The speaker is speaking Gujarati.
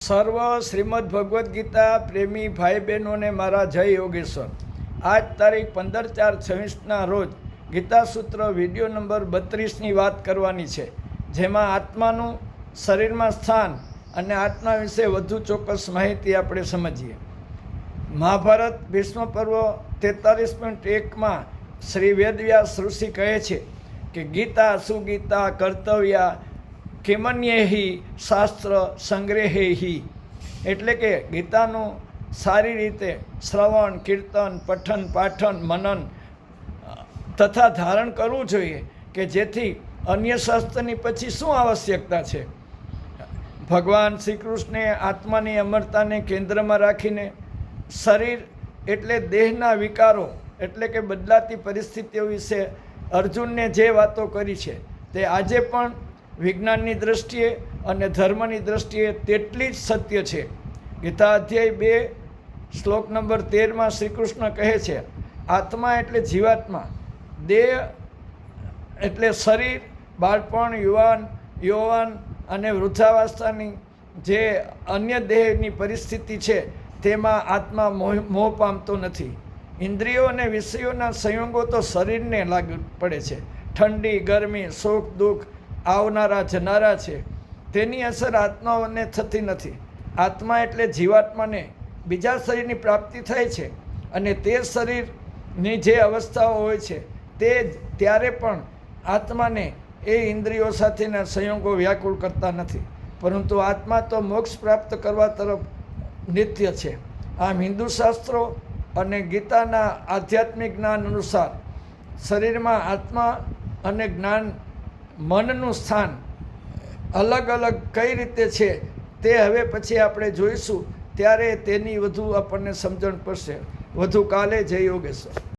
સર્વ શ્રીમદ ભગવદ્ ગીતા પ્રેમી ભાઈ બહેનોને મારા જય યોગેશ્વર. આજ તારીખ 15/4/26ના રોજ ગીતા સૂત્ર વિડીયો નંબર 32ની વાત કરવાની છે, જેમાં આત્માનું શરીરમાં સ્થાન અને આત્મા વિશે વધુ ચોક્કસ માહિતી આપણે સમજીએ. મહાભારત ભીષ્મ પર્વ 43.1માં શ્રી વેદવ્યાસ ઋષિ કહે છે કે ગીતા સુગીતા કર્તવ્યા કિમન્યેહિ શાસ્ત્ર સંગ્રહેહિ, એટલે કે ગીતાનું સારી રીતે શ્રવણ કીર્તન પઠન પાઠન મનન તથા ધારણ કરવું જોઈએ કે જેથી અન્ય શાસ્ત્રની પછી શું આવશ્યકતા છે. ભગવાન શ્રી કૃષ્ણે આત્માની અમરતાને કેન્દ્રમાં રાખીને શરીર એટલે દેહના વિકારો એટલે કે બદલાતી પરિસ્થિતિઓ વિશે અર્જુનને જે વાતો કરી છે તે આજે પણ વિજ્ઞાનની દૃષ્ટિએ અને ધર્મની દૃષ્ટિએ તેટલી જ સત્ય છે. ગીતા અધ્યાય 2 શ્લોક નંબર 13માં શ્રી કૃષ્ણ કહે છે, આત્મા એટલે જીવાત્મા, દેહ એટલે શરીર, બાળપણ, યૌવન અને વૃદ્ધાવસ્થાની જે અન્ય દેહની પરિસ્થિતિ છે તેમાં આત્મા મોહ પામતો નથી. ઇન્દ્રિયો અને વિષયોના સંયોગો તો શરીરને લાગુ પડે છે. ઠંડી, ગરમી, સુખ, દુઃખ આવનારા જનારા છે, તેની અસર આત્માઓને થતી નથી. આત્મા એટલે જીવાત્માને બીજા શરીરની પ્રાપ્તિ થાય છે અને તે શરીરની જે અવસ્થાઓ હોય છે તે ત્યારે પણ આત્માને એ ઇન્દ્રિયો સાથેના સંયોગો વ્યાકુળ કરતા નથી, પરંતુ આત્મા તો મોક્ષ પ્રાપ્ત કરવા તરફ નિત્ય છે. આમ હિન્દુ શાસ્ત્રો અને ગીતાના આધ્યાત્મિક જ્ઞાન અનુસાર શરીરમાં આત્મા અને જ્ઞાન મનનું સ્થાન અલગ અલગ કઈ રીતે છે તે હવે પછી આપણે જોઈશું, ત્યારે તેની વધુ આપણને સમજણ પડશે. વધુ કાલે જય યોગેશ્વર.